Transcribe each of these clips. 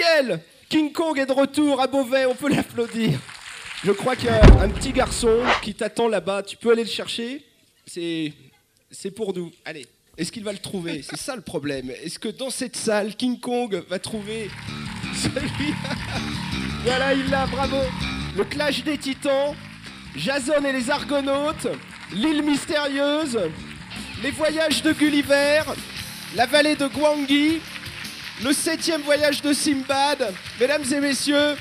Nickel! King Kong est de retour à Beauvais, on peut l'applaudir. Je crois qu'il y a un petit garçon qui t'attend là-bas. Tu peux aller le chercher? C'est pour nous. Allez. Est-ce qu'il va le trouver? C'est ça le problème. Est-ce que dans cette salle, King Kong va trouver celui... Voilà, il l'a, bravo. Le Clash des Titans, Jason et les Argonautes, l'île mystérieuse, les voyages de Gulliver, la vallée de Gwangi, le 7e voyage de Simbad. Mesdames et messieurs,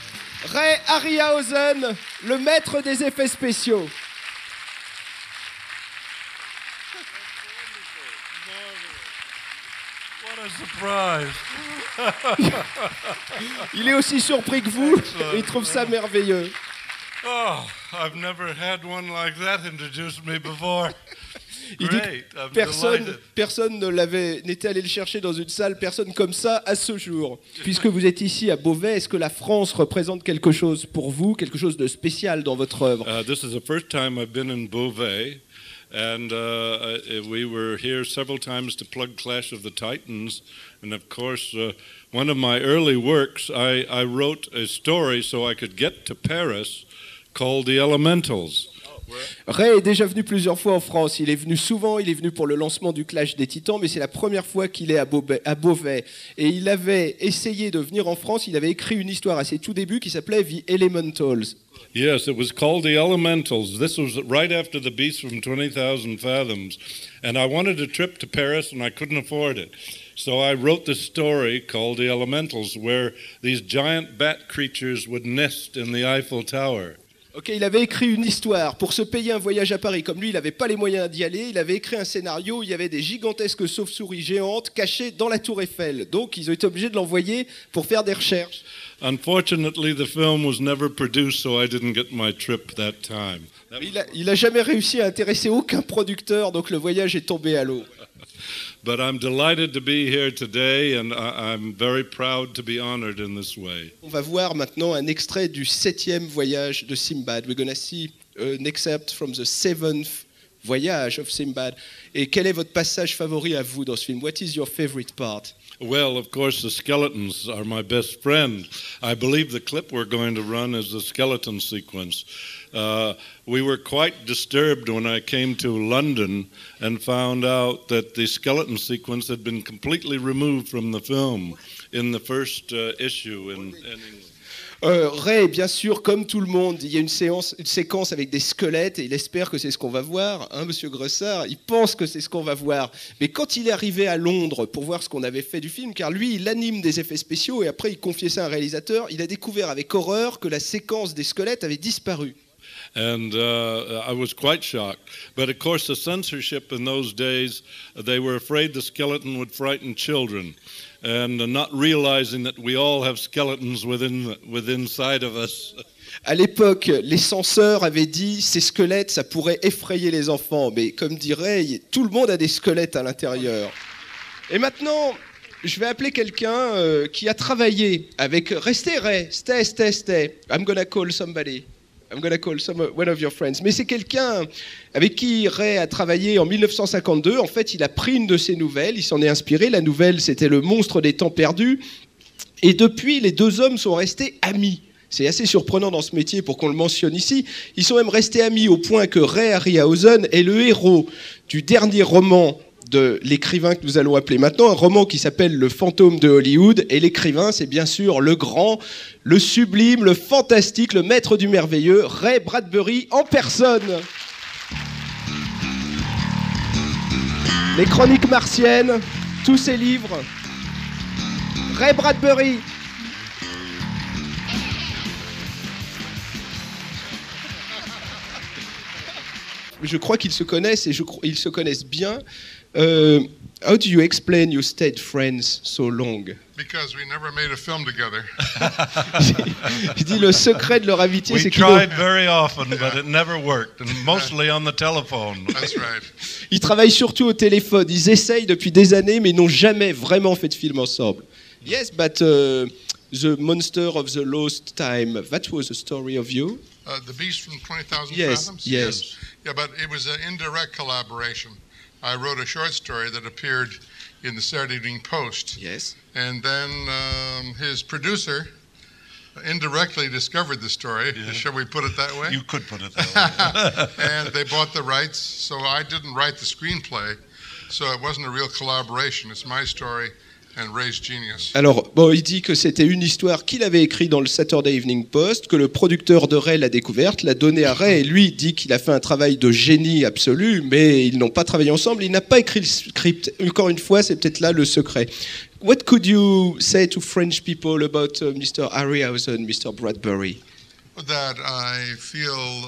Ray Harryhausen, le maître des effets spéciaux. What a surprise. Il est aussi surpris que vous, et il trouve ça merveilleux. Oh, I've never had one like that introduce me before. Il dit que personne n'était allé le chercher dans une salle, personne comme ça à ce jour. Puisque vous êtes ici à Beauvais, est-ce que la France représente quelque chose pour vous, quelque chose de spécial dans votre œuvre? This is the first time I've been in Beauvais, and we were here several times to plug Clash of the Titans, and of course, one of my early works, I wrote a story so I could get to Paris called The Elementals. Ray est déjà venu plusieurs fois en France. Il est venu souvent, il est venu pour le lancement du Clash des Titans, mais c'est la première fois qu'il est à Beauvais. Et il avait essayé de venir en France, il avait écrit une histoire à ses tout débuts qui s'appelait The Elementals. Yes, it was called The Elementals. This was right after The Beast from 20,000 Fathoms. And I wanted a trip to Paris and I couldn't afford it. So I wrote this story called The Elementals, where these giant bat creatures would nest in the Eiffel Tower. Ok, il avait écrit une histoire pour se payer un voyage à Paris. Comme lui, il n'avait pas les moyens d'y aller, il avait écrit un scénario où il y avait des gigantesques chauves-souris géantes cachées dans la tour Eiffel. Donc, ils ont été obligés de l'envoyer pour faire des recherches. Unfortunately, the film was never produced, so I didn't get my trip that time. Il a jamais réussi à intéresser aucun producteur, donc le voyage est tombé à l'eau. But I'm delighted to be here today, and I'm very proud to be honored in this way. On va voir maintenant un extrait du 7e voyage de Simbad. We're gonna see an excerpt from the 7th voyage of Simbad. Et quel est votre passage favori à vous dans ce film? What is your favorite part? Well, of course, the skeletons are my best friend. I believe the clip we're going to run is the skeleton sequence. We were quite disturbed when I came to London and found out that the skeleton sequence had been completely removed from the film in the first issue in England. Ray, bien sûr, comme tout le monde, il y a une séquence avec des squelettes et il espère que c'est ce qu'on va voir. Hein, Monsieur Gressard, il pense que c'est ce qu'on va voir. Mais quand il est arrivé à Londres pour voir ce qu'on avait fait du film, car lui, il anime des effets spéciaux et après il confiait ça à un réalisateur, il a découvert avec horreur que la séquence des squelettes avait disparu. And I was quite shocked. But of course, the censorship in those days, they were afraid the skeleton would frighten children. And not realizing that we all have skeletons inside of us. À l'époque, les censeurs avaient dit ces squelettes, ça pourrait effrayer les enfants. Mais comme dirait, tout le monde a des squelettes à l'intérieur. Et maintenant, je vais appeler quelqu'un qui a travaillé avec... Restez, Ray, stay. I'm gonna call somebody. I'm gonna call one of your friends. Mais c'est quelqu'un avec qui Ray a travaillé en 1952. En fait, il a pris une de ses nouvelles, il s'en est inspiré. La nouvelle, c'était Le Monstre des Temps Perdus. Et depuis, les deux hommes sont restés amis. C'est assez surprenant dans ce métier pour qu'on le mentionne ici. Ils sont même restés amis au point que Ray Harryhausen est le héros du dernier roman de l'écrivain que nous allons appeler maintenant, un roman qui s'appelle Le Fantôme de Hollywood, et l'écrivain, c'est bien sûr le grand, le sublime, le fantastique, le maître du merveilleux, Ray Bradbury en personne. Les Chroniques martiennes, tous ses livres, Ray Bradbury. Je crois qu'ils se connaissent et ils se connaissent bien. How do you explain you stayed friends so long? Because we never made a film together. Il dit le secret de leur amitié, We c'est qu'ils tried very often, but it never worked, and mostly on the telephone. That's right. ils travaillent surtout au téléphone. Ils essayent depuis des années, mais ils n'ont jamais vraiment fait de film ensemble. Yes, but The Monster of the Lost Time, that was a story of you? The Beast from 20,000 Yes, Fathoms? yes. Yeah, but it was an indirect collaboration I wrote a short story that appeared in the Saturday Evening Post. Yes. And then his producer indirectly discovered the story. Yeah. Shall we put it that way? You could put it that way. And they bought the rights, so I didn't write the screenplay, so it wasn't a real collaboration. It's my story and Ray's genius. Alors, bon, il dit que c'était une histoire qu'il avait écrite dans le Saturday Evening Post, que le producteur de Ray l'a découverte, l'a donnée à Ray, et lui dit qu'il a fait un travail de génie absolu, mais ils n'ont pas travaillé ensemble, il n'a pas écrit le script. Encore une fois, c'est peut-être là le secret. What could you say to French people about Mr. Harryhausen, Mr. Bradbury? That I feel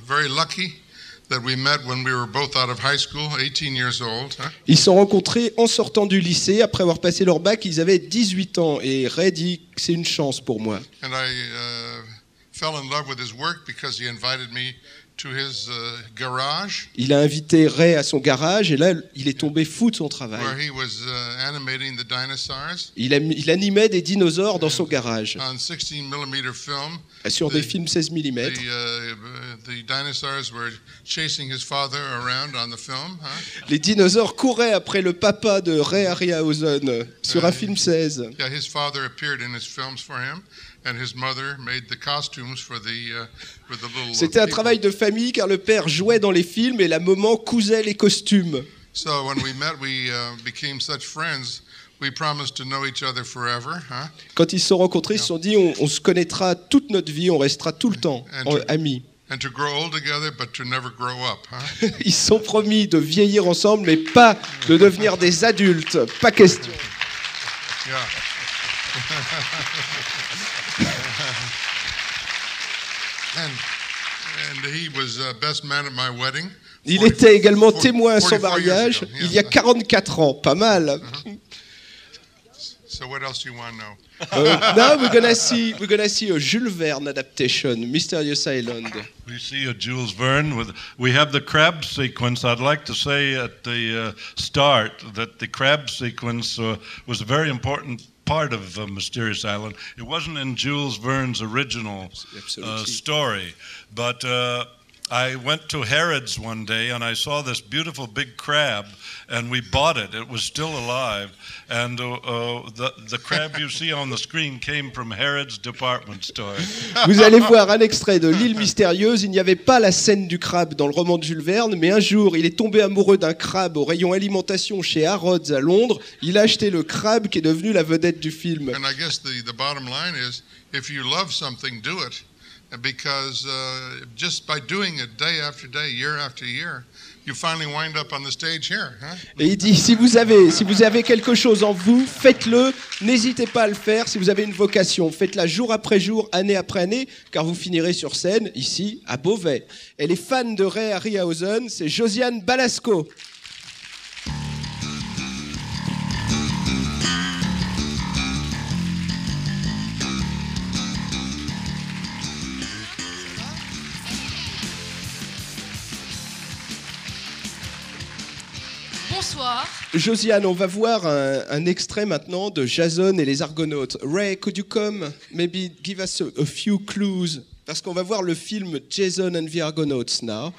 very lucky that we met when we were both out of high school, 18 years old. Huh? Ils se sont rencontrés en sortant du lycée, après avoir passé leur bac, ils avaient 18 ans, et Ray dit que c'est une chance pour moi. And I fell in love with his work because he invited me to his garage. Il a invité Ray à son garage, et là, il est tombé fou de son travail. Where he was animating the dinosaurs. Il animait des dinosaures dans son garage. On 16mm film. Sur des films 16 mm. The dinosaurs were chasing his father around on the film. Huh? Les dinosaures couraient après le papa de Ray Harryhausen sur un film 16. Yeah, his father appeared in his films for him, and his mother made the costumes for the little. C'était un travail de famille car le père jouait dans les films et la maman cousait les costumes. So when we met, we became such friends. We promised to know each other forever. Huh? Quand ils se sont rencontrés, ils se sont dit on se connaîtra toute notre vie, on restera tout le temps amis. And to grow old together, but to never grow up. Huh? Ils se sont promis de vieillir ensemble, mais pas de devenir des adultes. Pas question. Yeah. and he was best man at my wedding. Il était également témoin à son 44 years mariage ago. il y a 44 ans, pas mal. So what else do you want to know? Now we're gonna see a Jules Verne adaptation, Mysterious Island. We see a Jules Verne we have the crab sequence. I'd like to say at the start that the crab sequence was a very important part of Mysterious Island. It wasn't in Jules Verne's original story, but I went to Harrods one day and I saw this beautiful big crab and we bought it. It was still alive, and the crab you see on the screen came from Harrods department store. Vous allez voir un extrait de L'île mystérieuse. Il n'y avait pas la scène du crabe dans le roman de Jules Verne, mais un jour, il est tombé amoureux d'un crabe au rayon alimentation chez Harrods à Londres. Il a acheté le crabe qui est devenu la vedette du film. And I guess the bottom line is, if you love something, do it. Because just by doing it day after day, year after year, you finally wind up on the stage here. Huh? Et il dit, si vous avez quelque chose en vous, faites-le, n'hésitez pas à le faire. Si vous avez une vocation, faites-la jour après jour, année après année, car vous finirez sur scène, ici, à Beauvais. Et les fans de Ray Harryhausen, c'est Josiane Balasco. Bonsoir. Josiane, on va voir un extrait maintenant de Jason et les Argonautes. Ray, could you come maybe give us a few clues? Parce qu'on va voir le film Jason and the Argonauts now.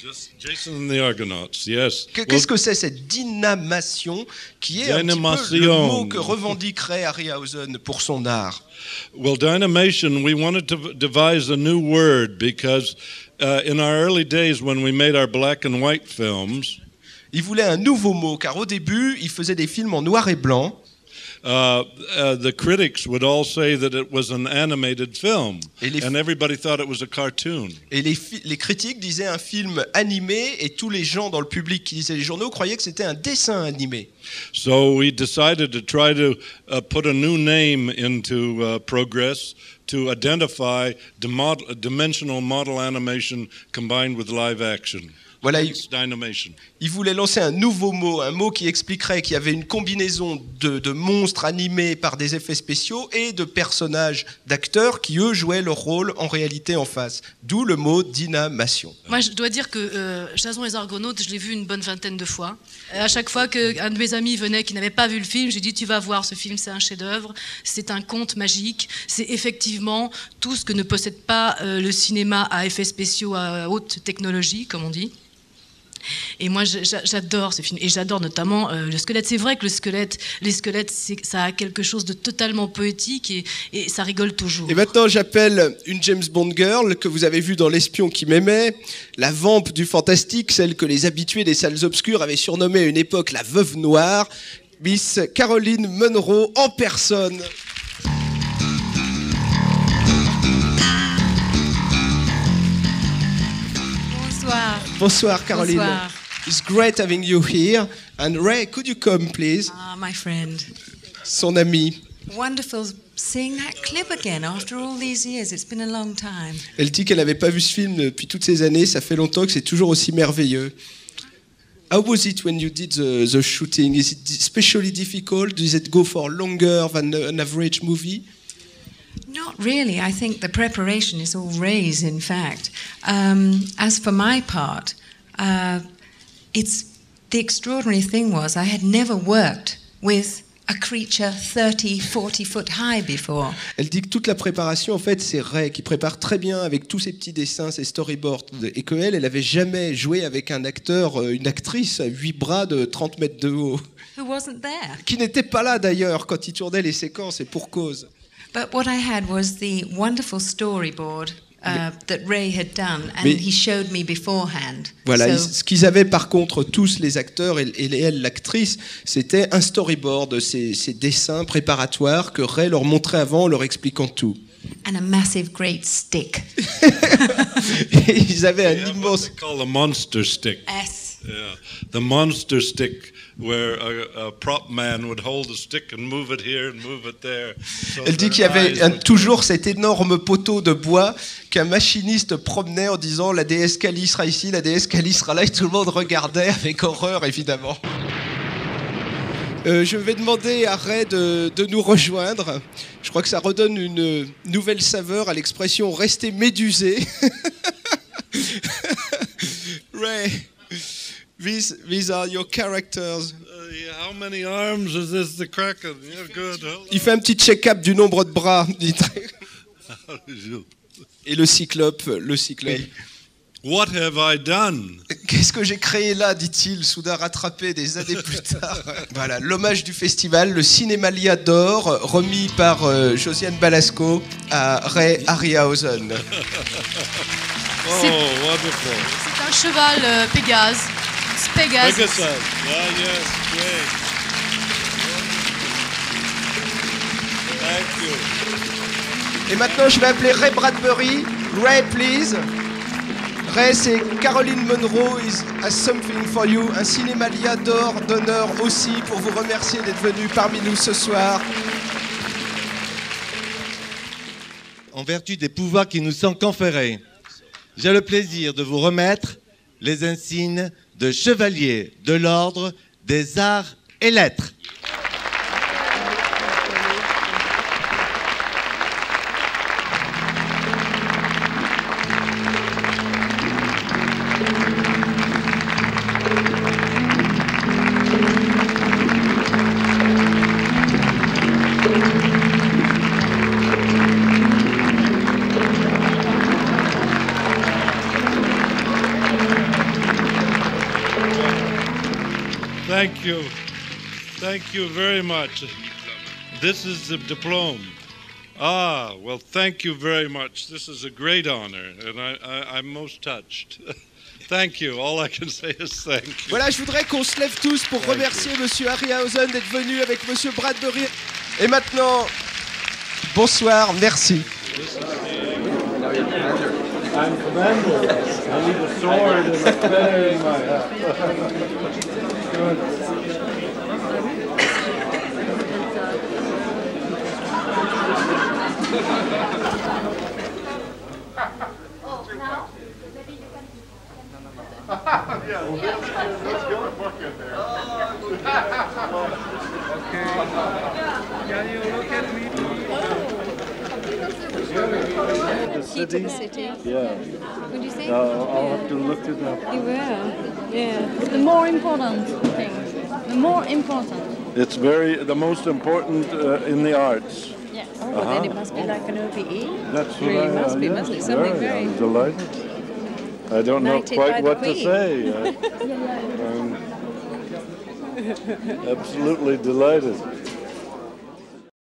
Just Jason and the Argonauts, yes. Qu'est-ce que c'est cette dynamation qui est un petit peu le mot que revendique Ray Harryhausen pour son art? Well, dynamation, we wanted to devise a new word because in our early days when we made our black and white films, il voulait un nouveau mot, car au début, il faisait des films en noir et blanc. The critics would all say that it was an animated film, and everybody thought it was a cartoon. Et les critiques disaient un film animé, et tous les gens dans le public qui lisaient les journaux croyaient que c'était un dessin animé. So we decided to try to put a new name into progress to identify dimensional model animation combined with live action. Voilà, il voulait lancer un nouveau mot, un mot qui expliquerait qu'il y avait une combinaison de monstres animés par des effets spéciaux et de personnages, d'acteurs qui, eux, jouaient leur rôle en réalité en face. D'où le mot dynamation. Moi, je dois dire que Jason et les Argonautes, je l'ai vu une bonne vingtaine de fois. À chaque fois qu'un de mes amis venait qui n'avait pas vu le film, j'ai dit « Tu vas voir, ce film, c'est un chef-d'œuvre, c'est un conte magique, c'est effectivement tout ce que ne possède pas le cinéma à effets spéciaux à haute technologie, comme on dit. » Et moi, j'adore ce film. Et j'adore notamment le squelette. C'est vrai que les squelettes, ça a quelque chose de totalement poétique et ça rigole toujours. Et maintenant, j'appelle une James Bond girl que vous avez vue dans L'espion qui m'aimait, la vampe du fantastique, celle que les habitués des salles obscures avaient surnommée à une époque la veuve noire, Miss Caroline Munro en personne. Bonsoir, Caroline. Bonsoir. It's great having you here. And Ray, could you come, please? Ah, my friend. Son ami. Wonderful seeing that clip again after all these years. It's been a long time. Elle dit qu'elle n'avait pas vu ce film depuis toutes ces années. Ça fait longtemps que c'est toujours aussi merveilleux. How was it when you did the shooting? Is it especially difficult? Does it go for longer than an average movie? Not really. I think the preparation is all Ray's, in fact. As for my part, it's the extraordinary thing was I had never worked with a creature 30, 40 foot high before. Elle dit que toute la préparation, en fait, c'est Ray qui prépare très bien avec tous ses petits dessins, ses storyboards, et qu'elle n'avait jamais joué avec un acteur, une actrice à 8 bras de 30 mètres de haut. Who wasn't there? Qui n'était pas là d'ailleurs quand il tournait les séquences, et pour cause. But what I had was the wonderful storyboard that Ray had done, and he showed me beforehand. Voilà, ce qu'ils avaient par contre tous les acteurs et elle l'actrice, c'était un storyboard, ces dessins préparatoires que Ray leur montrait avant en leur expliquant tout. And a massive great stick. Et ils avaient un immense... What they call a monster stick. Yes. Yeah, the monster stick, where a prop man would hold a stick and move it here and move it there. So elle dit qu'il y avait toujours cet énorme poteau de bois qu'un machiniste promenait en disant la déesse Kali sera ici, la déesse Kali sera là, et tout le monde regardait avec horreur évidemment. Je vais demander à Ray de nous rejoindre. Je crois que ça redonne une nouvelle saveur à l'expression rester médusé. Ray, these are your characters. Yeah, how many arms is this the Kraken? Yeah, good. Il fait un petit check-up du nombre de bras. Et le cyclope. What have I done? Qu'est-ce que j'ai créé là, dit-il, soudain rattrapé des années plus tard. Voilà, l'hommage du festival, le Cinémalia d'or, remis par Josiane Balasco à Ray Harryhausen. Oh, wonderful. C'est un cheval Pégase. C'est Pégase. Pegasus. Ah, yes, great. Thank you. Et maintenant, je vais appeler Ray Bradbury. Ray, please. Ray, c'est Caroline Munro has something for you. Un Cinémalia d'or d'honneur aussi pour vous remercier d'être venu parmi nous ce soir. En vertu des pouvoirs qui nous sont conférés, j'ai le plaisir de vous remettre les insignes de chevalier de l'ordre des arts et lettres. Thank you. Thank you very much. This is the diploma. Ah, well, thank you very much. This is a great honor, and I'm most touched. Thank you. All I can say is thank you. Voilà, je voudrais qu'on se lève tous pour remercier Monsieur Harryhausen d'être venu avec Monsieur Bradbury. Et maintenant, bonsoir, merci. I'm commander. I need a sword and a feather in my hat. Can you look at me? The city? Yeah. Would you say? I'll have to look it up. You will. Yeah. The more important thing. The more important. It's the most important in the arts. Yes. Oh, well, then it must be like an OBE. That's Really what must be, yes, mustn't it? Something very... I'm delighted. I don't know knighted by quite the what to Queen. say. I'm absolutely delighted.